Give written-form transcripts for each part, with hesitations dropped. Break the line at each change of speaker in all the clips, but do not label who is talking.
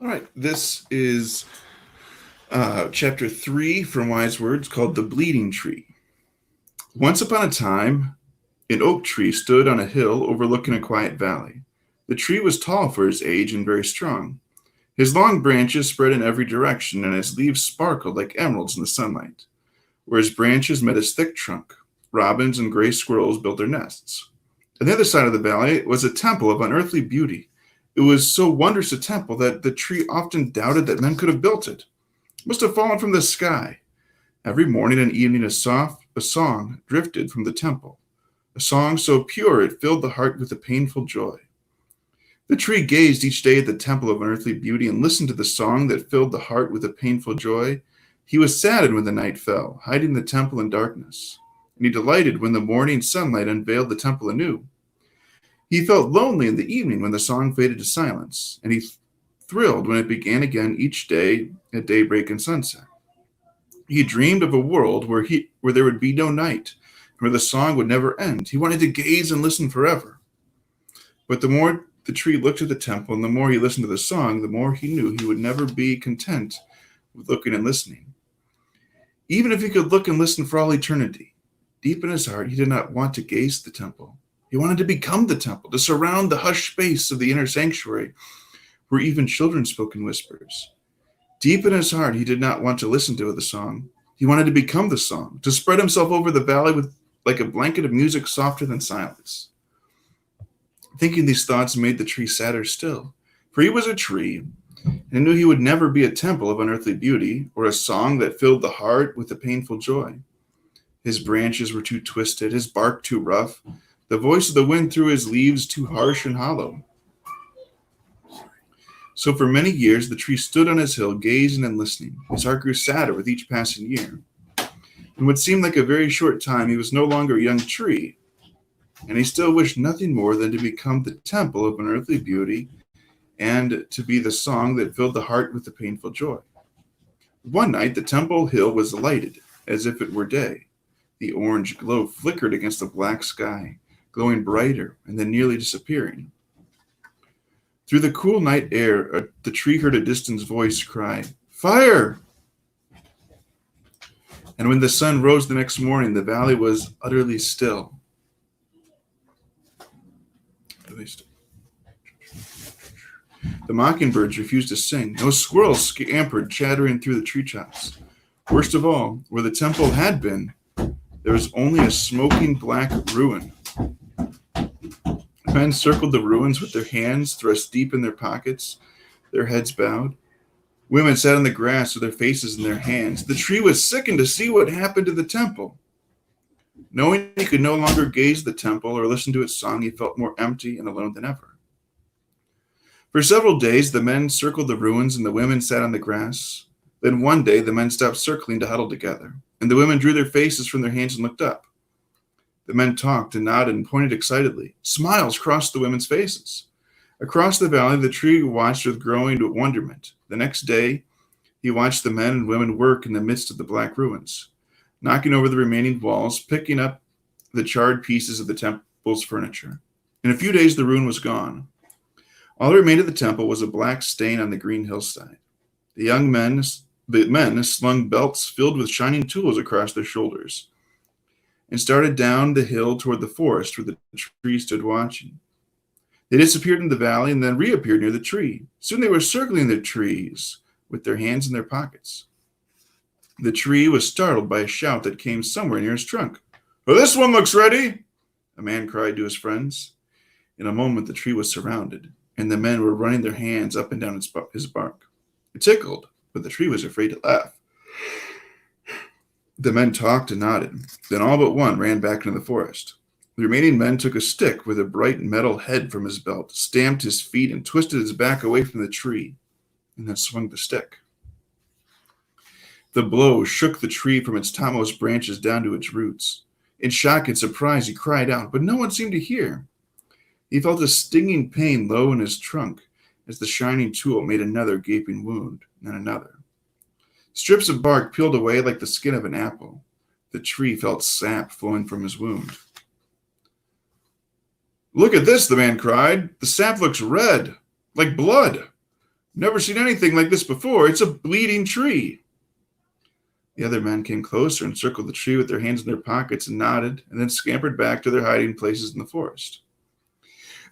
All right, this is chapter 3 from Wise Words called The Bleeding Tree. Once upon a time, an oak tree stood on a hill overlooking a quiet valley. The tree was tall for his age and very strong. His long branches spread in every direction, and his leaves sparkled like emeralds in the sunlight. Where his branches met his thick trunk, robins and gray squirrels built their nests. On the other side of the valley was a temple of unearthly beauty. It was so wondrous a temple that the tree often doubted that men could have built it. It must have fallen from the sky. Every morning and evening a song drifted from the temple, a song so pure it filled the heart with a painful joy. The tree gazed each day at the temple of unearthly beauty and listened to the song that filled the heart with a painful joy. He was saddened when the night fell, hiding the temple in darkness, and he delighted when the morning sunlight unveiled the temple anew. He felt lonely in the evening when the song faded to silence, and he thrilled when it began again each day at daybreak and sunset. He dreamed of a world where there would be no night, where the song would never end. He wanted to gaze and listen forever. But the more the tree looked at the temple and the more he listened to the song, the more he knew he would never be content with looking and listening. Even if he could look and listen for all eternity, deep in his heart he did not want to gaze at the temple. He wanted to become the temple, to surround the hushed space of the inner sanctuary where even children spoke in whispers. Deep in his heart, he did not want to listen to the song. He wanted to become the song, to spread himself over the valley with like a blanket of music softer than silence. Thinking these thoughts made the tree sadder still, for he was a tree and knew he would never be a temple of unearthly beauty or a song that filled the heart with a painful joy. His branches were too twisted, his bark too rough, the voice of the wind through his leaves too harsh and hollow. So for many years the tree stood on his hill, gazing and listening. His heart grew sadder with each passing year. In what seemed like a very short time, he was no longer a young tree, and he still wished nothing more than to become the temple of unearthly beauty and to be the song that filled the heart with a painful joy. One night the temple hill was lighted as if it were day. The orange glow flickered against the black sky, glowing brighter and then nearly disappearing. Through the cool night air, the tree heard a distant voice cry, "Fire!" And when the sun rose the next morning, the valley was utterly still. The mockingbirds refused to sing. No squirrels scampered, chattering through the tree tops. Worst of all, where the temple had been, there was only a smoking black ruin. Men circled the ruins with their hands thrust deep in their pockets, their heads bowed. Women sat on the grass with their faces in their hands. The tree was sickened to see what happened to the temple. Knowing he could no longer gaze at the temple or listen to its song, he felt more empty and alone than ever. For several days, the men circled the ruins and the women sat on the grass. Then one day, the men stopped circling to huddle together, and the women drew their faces from their hands and looked up. The men talked and nodded and pointed excitedly. Smiles crossed the women's faces. Across the valley, the tree watched with growing wonderment. The next day, he watched the men and women work in the midst of the black ruins, knocking over the remaining walls, picking up the charred pieces of the temple's furniture. In a few days, the ruin was gone. All that remained of the temple was a black stain on the green hillside. The men slung belts filled with shining tools across their shoulders and started down the hill toward the forest where the tree stood watching. They disappeared in the valley and then reappeared near the tree. Soon they were circling the trees with their hands in their pockets. The tree was startled by a shout that came somewhere near his trunk. "Oh, this one looks ready," a man cried to his friends. In a moment, the tree was surrounded, and the men were running their hands up and down his bark. It tickled, but the tree was afraid to laugh. The men talked and nodded. Then all but one ran back into the forest. The remaining men took a stick with a bright metal head from his belt, stamped his feet, and twisted his back away from the tree, and then swung the stick. The blow shook the tree from its topmost branches down to its roots. In shock and surprise, he cried out, but no one seemed to hear. He felt a stinging pain low in his trunk as the shining tool made another gaping wound, and another. Strips of bark peeled away like the skin of an apple. The tree felt sap flowing from his wound. "Look at this," the man cried. "The sap looks red, like blood." Never seen anything like this before. It's a bleeding tree. The other men came closer and circled the tree with their hands in their pockets and nodded, and then scampered back to their hiding places in the forest.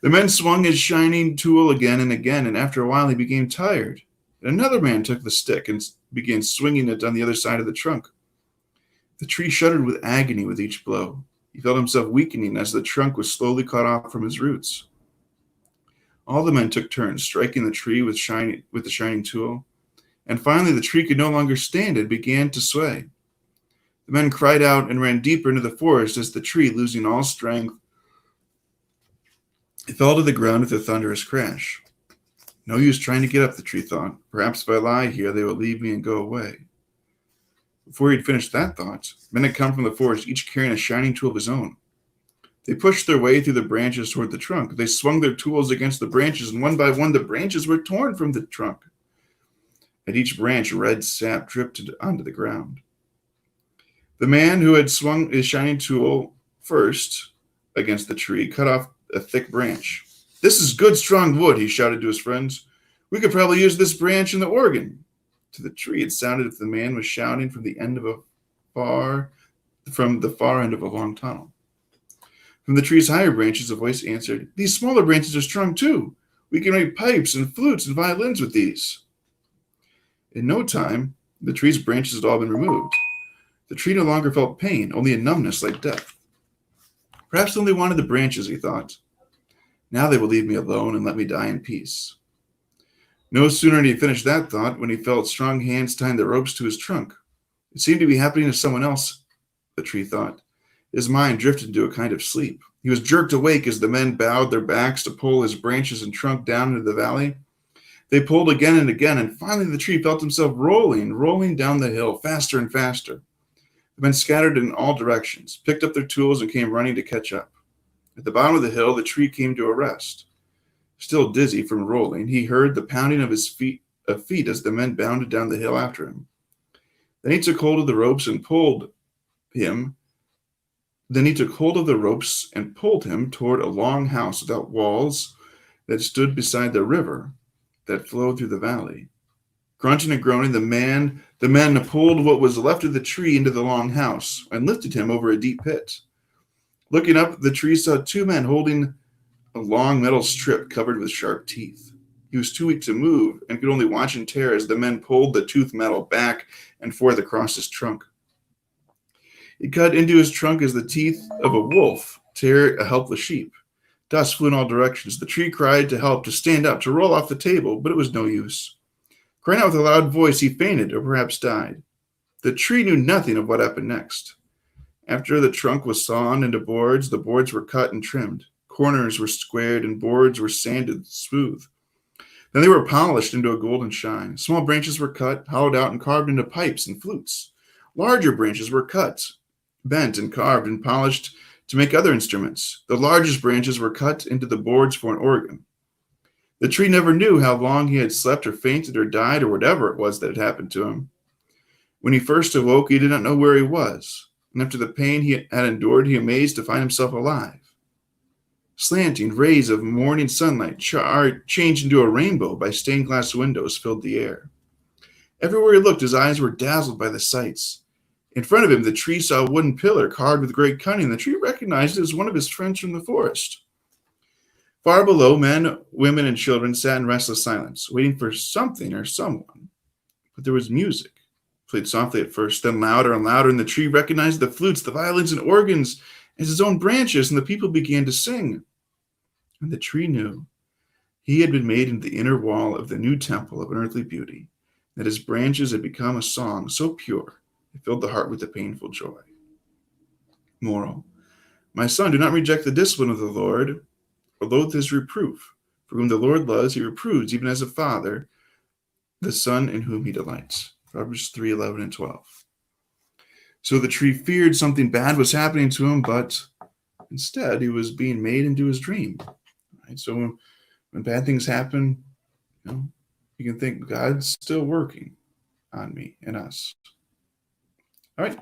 The man swung his shining tool again and again, and after a while he became tired. And another man took the stick and began swinging it on the other side of the trunk. The tree shuddered with agony with each blow. He felt himself weakening as the trunk was slowly cut off from his roots. All the men took turns striking the tree with the shining tool, and finally the tree could no longer stand and began to sway. The men cried out and ran deeper into the forest as the tree, losing all strength, it fell to the ground with a thunderous crash. No use trying to get up, the tree thought. Perhaps if I lie here, they will leave me and go away. Before he had finished that thought, men had come from the forest, each carrying a shining tool of his own. They pushed their way through the branches toward the trunk. They swung their tools against the branches, and one by one the branches were torn from the trunk. At each branch, red sap dripped onto the ground. The man who had swung his shining tool first against the tree cut off a thick branch. "This is good, strong wood," he shouted to his friends. "We could probably use this branch in the organ." To the tree, it sounded as if the man was shouting from the far end of a long tunnel. From the tree's higher branches, a voice answered, "These smaller branches are strong too. We can make pipes and flutes and violins with these." In no time, the tree's branches had all been removed. The tree no longer felt pain, only a numbness like death. Perhaps they only wanted the branches, he thought. Now they will leave me alone and let me die in peace. No sooner had he finished that thought when he felt strong hands tying the ropes to his trunk. It seemed to be happening to someone else, the tree thought. His mind drifted into a kind of sleep. He was jerked awake as the men bowed their backs to pull his branches and trunk down into the valley. They pulled again and again, and finally the tree felt himself rolling down the hill, faster and faster. The men scattered in all directions, picked up their tools, and came running to catch up. At the bottom of the hill, the tree came to a rest. Still dizzy from rolling, he heard the pounding of his feet as the men bounded down the hill after him. Then he took hold of the ropes and pulled him toward a long house without walls that stood beside the river that flowed through the valley. Grunting and groaning, the men pulled what was left of the tree into the long house and lifted him over a deep pit. Looking up, the tree saw two men holding a long metal strip covered with sharp teeth. He was too weak to move and could only watch in terror as the men pulled the toothed metal back and forth across his trunk. It cut into his trunk as the teeth of a wolf tear a helpless sheep. Dust flew in all directions. The tree cried to help, to stand up, to roll off the table, but it was no use. Crying out with a loud voice, he fainted or perhaps died. The tree knew nothing of what happened next. After the trunk was sawn into boards, the boards were cut and trimmed. Corners were squared and boards were sanded smooth. Then they were polished into a golden shine. Small branches were cut, hollowed out, and carved into pipes and flutes. Larger branches were cut, bent, and carved and polished to make other instruments. The largest branches were cut into the boards for an organ. The tree never knew how long he had slept or fainted or died or whatever it was that had happened to him. When he first awoke, he did not know where he was, and after the pain he had endured, he amazed to find himself alive. Slanting rays of morning sunlight changed into a rainbow by stained glass windows filled the air. Everywhere he looked, his eyes were dazzled by the sights. In front of him, the tree saw a wooden pillar carved with great cunning. The tree recognized it as one of his friends from the forest. Far below, men, women, and children sat in restless silence, waiting for something or someone. But there was music, played softly at first, then louder and louder, and the tree recognized the flutes, the violins, and organs as his own branches, and the people began to sing. And the tree knew he had been made into the inner wall of the new temple of unearthly beauty, that his branches had become a song so pure it filled the heart with a painful joy. Moral: My son, do not reject the discipline of the Lord, or loathe his reproof. For whom the Lord loves, he reproves, even as a father, the son in whom he delights. Proverbs 3:11 and 12. So the tree feared something bad was happening to him, but instead he was being made into his dream. Right? So when bad things happen, you can think God's still working on me and us. All right.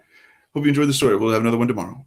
Hope you enjoyed the story. We'll have another one tomorrow.